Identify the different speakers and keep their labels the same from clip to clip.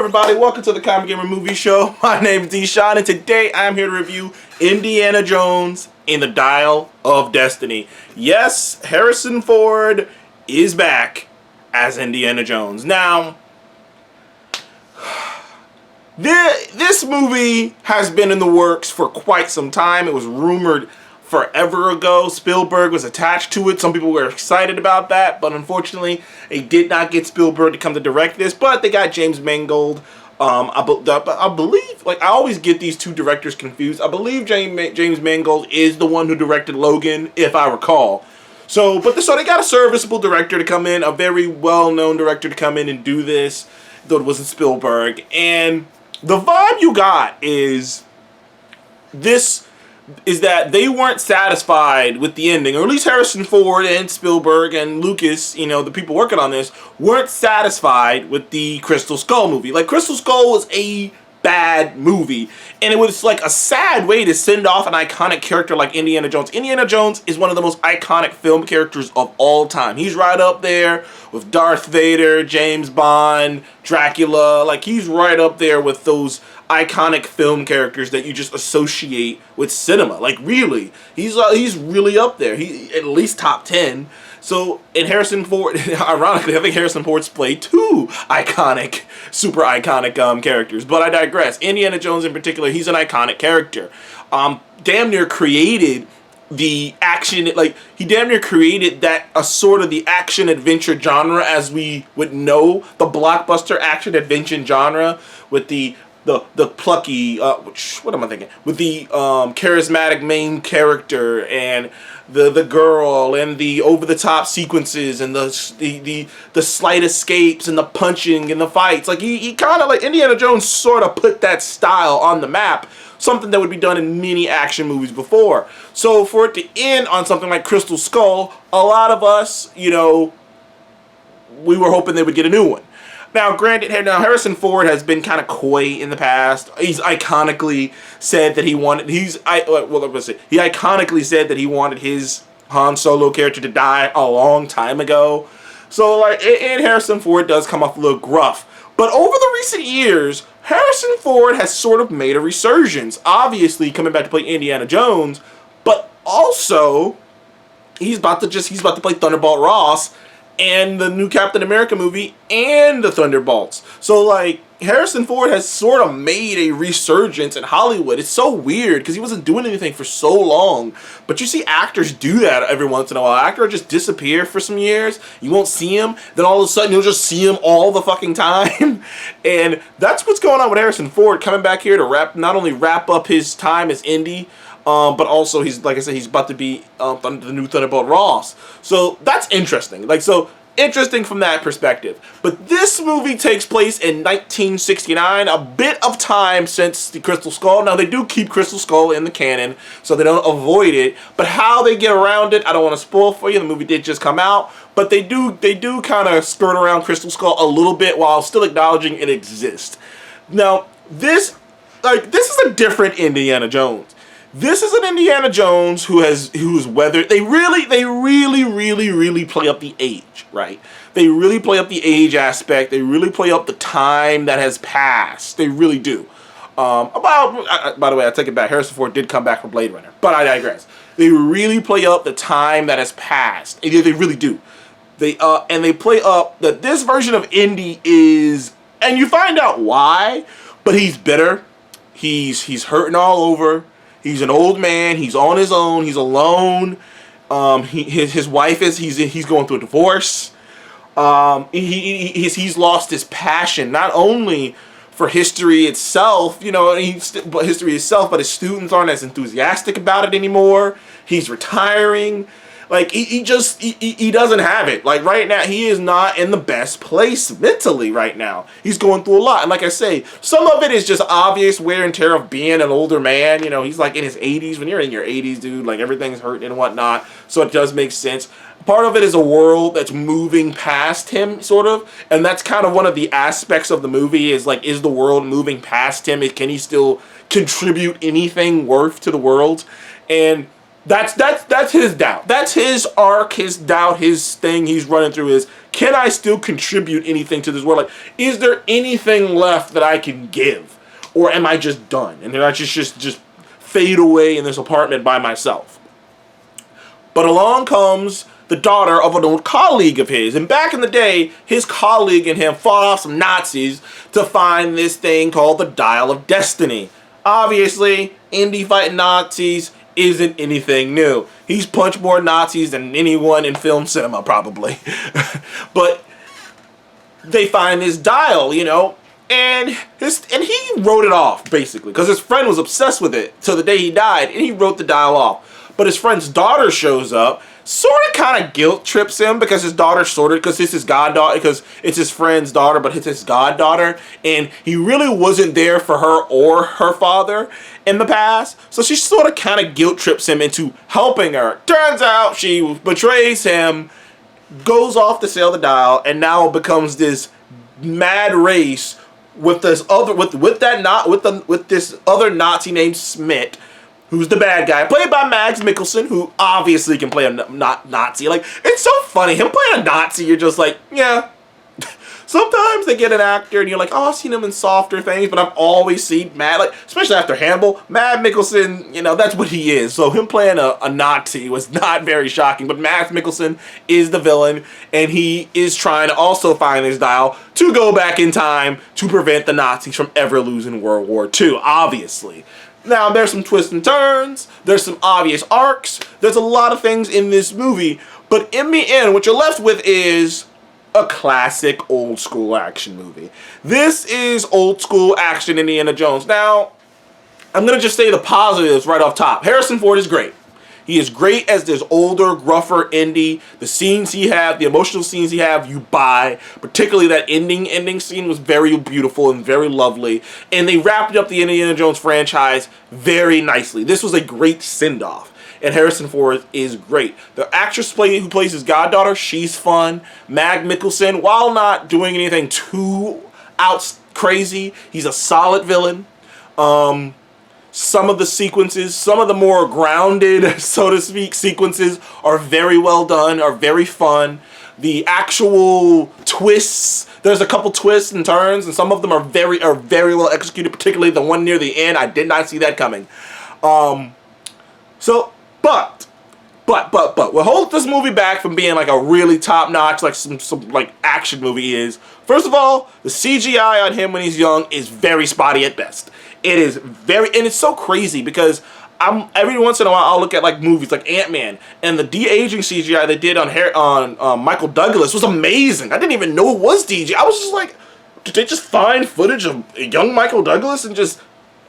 Speaker 1: everybody, welcome to the Comic Gamer Movie Show. My name is Deshaun, and today I am here to review Indiana Jones in the Dial of Destiny. Yes, Harrison Ford is back as Indiana Jones. Now, this movie has been in the works for quite some time. It was rumored forever ago. Spielberg was attached to it. Some people were excited about that, but unfortunately, they did not get Spielberg to come to direct this. But they got James Mangold. I believe, like, I always get these two directors confused. I believe James Mangold is the one who directed Logan, if I recall. So they got a serviceable director to come in, a very well-known director to come in and do this, though it wasn't Spielberg. And the vibe you got is that they weren't satisfied with the ending, or at least Harrison Ford and Spielberg and Lucas, the people working on this, weren't satisfied with the Crystal Skull movie. Like, Crystal Skull was a bad movie, and it was like a sad way to send off an iconic character like Indiana Jones. Indiana Jones is one of the most iconic film characters of all time. He's right up there with Darth Vader, James Bond, Dracula. Like, he's right up there with those iconic film characters that you just associate with cinema. Like, really, he's really up there. He at least top 10. So, in Harrison Ford, ironically, I think Harrison Ford's played two super iconic characters. But I digress. Indiana Jones in particular, he's an iconic character. Damn near created the action, like, he damn near created that, a sort of the action adventure genre as we would know, the blockbuster action adventure genre with the plucky, what am I thinking? With the charismatic main character and the girl and the over-the-top sequences and the slight escapes and the punching and the fights. Like, he kind of, like, Indiana Jones sort of put that style on the map, something that would be done in many action movies before. So for it to end on something like Crystal Skull, a lot of us, we were hoping they would get a new one. Now, granted, Harrison Ford has been kind of coy in the past. He's iconically said that he wanted his Han Solo character to die a long time ago. So, like, and Harrison Ford does come off a little gruff. But over the recent years, Harrison Ford has sort of made a resurgence. Obviously, coming back to play Indiana Jones, but also he's about to play Thunderbolt Ross and the new Captain America movie and the Thunderbolts. So, like, Harrison Ford has sort of made a resurgence in Hollywood. It's so weird because he wasn't doing anything for so long. But you see actors do that every once in a while. Actors just disappear for some years. You won't see him. Then all of a sudden you'll just see him all the fucking time. And that's what's going on with Harrison Ford, coming back here to not only wrap up his time as Indy, but also he's, like I said, he's about to be the new Thunderbolt Ross. So that's interesting. Interesting from that perspective. But this movie takes place in 1969, a bit of time since the Crystal Skull. Now, they do keep Crystal Skull in the canon, so they don't avoid it. But how they get around it, I don't want to spoil for you. The movie did just come out. But they do kind of skirt around Crystal Skull a little bit while still acknowledging it exists. Now, this is a different Indiana Jones. This is an Indiana Jones who's weathered. They really play up the age, right? They really play up the age aspect. They really play up the time that has passed. They really do. By the way, I take it back. Harrison Ford did come back from Blade Runner, but I digress. They really play up the time that has passed. They really do. They play up that this version of Indy is, and you find out why. But he's bitter. He's hurting all over. He's an old man. He's on his own. He's alone. His wife he's going through a divorce. He's lost his passion, not only for history itself, but his students aren't as enthusiastic about it anymore. He's retiring. Like, he doesn't have it. Like, right now, he is not in the best place mentally right now. He's going through a lot. And like I say, some of it is just obvious wear and tear of being an older man. He's like in his 80s. When you're in your 80s, dude, like, everything's hurting and whatnot. So it does make sense. Part of it is a world that's moving past him, sort of. And that's kind of one of the aspects of the movie is, like, is the world moving past him? Can he still contribute anything worth to the world? And that's his doubt. That's his arc, his doubt, his thing he's running through is, can I still contribute anything to this world? Like, is there anything left that I can give? Or am I just done? And then I just fade away in this apartment by myself? But along comes the daughter of an old colleague of his. And back in the day, his colleague and him fought off some Nazis to find this thing called the Dial of Destiny. Obviously, Indy fighting Nazis isn't anything new. He's punched more Nazis than anyone in film cinema, probably. But they find this dial, you know, and he wrote it off, basically, because his friend was obsessed with it till the day he died, and he wrote the dial off. But his friend's daughter shows up, sort of kind of guilt trips him, because his daughter because it's his goddaughter, because it's his friend's daughter, but it's his goddaughter, and he really wasn't there for her or her father in the past, so she sort of kind of guilt trips him into helping her. Turns out she betrays him, goes off to sail the dial, and now becomes this mad race with this other with this other Nazi named Smith, who's the bad guy, played by Mads Mikkelsen, who obviously can play a Nazi. Like, it's so funny. Him playing a Nazi, you're just like, yeah. Sometimes they get an actor and you're like, oh, I've seen him in softer things, but I've always seen like, especially after Hannibal, Mads Mikkelsen, you know, that's what he is. So him playing a Nazi was not very shocking, but Mads Mikkelsen is the villain, and he is trying to also find this dial to go back in time to prevent the Nazis from ever losing World War II, obviously. Now, there's some twists and turns, there's some obvious arcs, there's a lot of things in this movie, but in the end, what you're left with is a classic old school action movie. This is old school action Indiana Jones. Now, I'm going to just say the positives right off top. Harrison Ford is great. He is great as this older, gruffer Indy. The scenes he had, the emotional scenes he had, you buy. Particularly that ending scene was very beautiful and very lovely. And they wrapped up the Indiana Jones franchise very nicely. This was a great send-off. And Harrison Ford is great. The actress who plays his goddaughter, she's fun. Mads Mikkelsen, while not doing anything too crazy, he's a solid villain. Some of the sequences, some of the more grounded, so to speak, sequences are very well done, are very fun. The actual twists, there's a couple twists and turns, and some of them are very well executed, particularly the one near the end. I did not see that coming. But what holds this movie back from being like a really top-notch, like some like action movie is, first of all, the CGI on him when he's young is very spotty at best. It is and it's so crazy because every once in a while I'll look at like movies like Ant-Man, and the de-aging CGI they did on Michael Douglas was amazing. I didn't even know it was DG. I was just like, did they just find footage of young Michael Douglas and just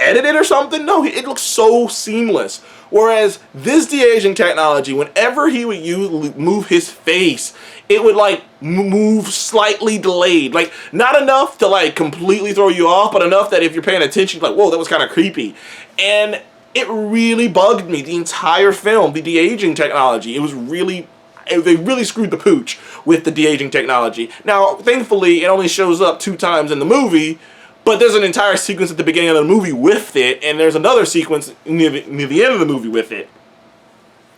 Speaker 1: edit it or something? No, it looks so seamless. Whereas this de-aging technology, whenever he would move his face, it would like move slightly delayed. Like, not enough to like completely throw you off, but enough that if you're paying attention, you're like, whoa, that was kind of creepy. And it really bugged me the entire film, the de-aging technology. It was really, they really screwed the pooch with the de-aging technology. Now, thankfully, it only shows up 2 times in the movie, but there's an entire sequence at the beginning of the movie with it, and there's another sequence near the end of the movie with it.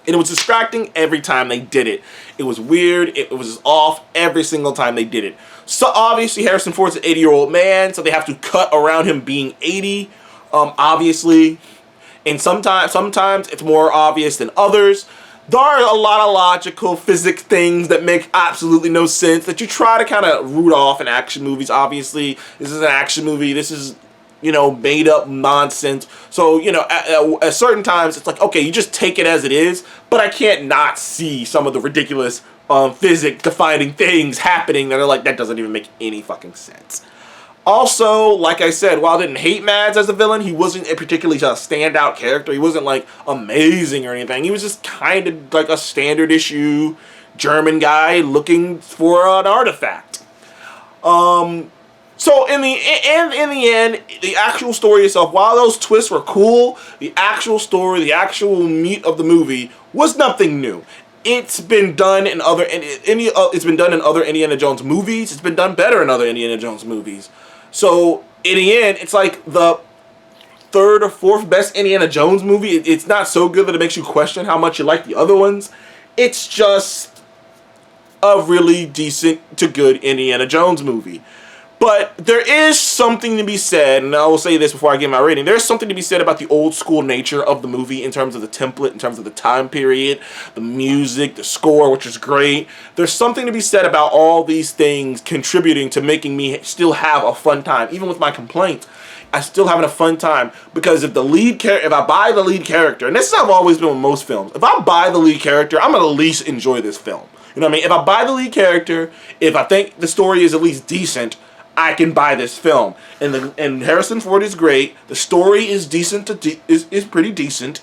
Speaker 1: And it was distracting every time they did it. It was weird, it was off every single time they did it. So obviously Harrison Ford's an 80-year-old man, so they have to cut around him being 80, obviously. And sometimes it's more obvious than others. There are a lot of logical physics things that make absolutely no sense that you try to kind of root off in action movies. Obviously, this is an action movie. This is, you know, made up nonsense. So, you know, at certain times, it's like, okay, you just take it as it is, but I can't not see some of the ridiculous physics-defining things happening that are like, that doesn't even make any fucking sense. Also, like I said, while I didn't hate Mads as a villain, he wasn't a particularly standout character. He wasn't, like, amazing or anything. He was just kind of like a standard issue German guy looking for an artifact. So in the end, the actual story itself, while those twists were cool, the actual story, the actual meat of the movie was nothing new. It's been done in other Indiana Jones movies. It's been done better in other Indiana Jones movies. So in the end, it's like the 3rd or 4th best Indiana Jones movie. It's not so good that it makes you question how much you like the other ones. It's just a really decent to good Indiana Jones movie. But there is something to be said, and I will say this before I give my rating, there's something to be said about the old school nature of the movie in terms of the template, in terms of the time period, the music, the score, which is great. There's something to be said about all these things contributing to making me still have a fun time. Even with my complaints, I'm still having a fun time, because if I buy the lead character, and this is how I've always been with most films, if I buy the lead character, I'm going to at least enjoy this film. You know what I mean? If I buy the lead character, if I think the story is at least decent, I can buy this film. And Harrison Ford is great. The story is decent is pretty decent,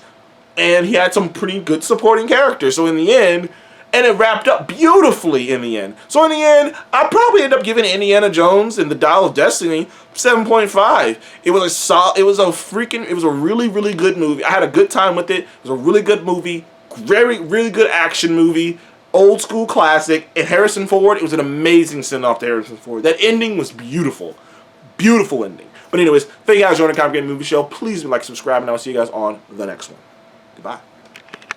Speaker 1: and he had some pretty good supporting characters. So in the end, and it wrapped up beautifully in the end. So in the end, I probably end up giving Indiana Jones and the Dial of Destiny 7.5. It was a really, really good movie. I had a good time with it. It was a really good movie. Very, really good action movie. Old school classic. And Harrison Ford, it was an amazing send-off to Harrison Ford. That ending was beautiful. Beautiful ending. But anyways, thank you guys for joining the Complicated Movie Show. Please like, subscribe, and I'll see you guys on the next one. Goodbye.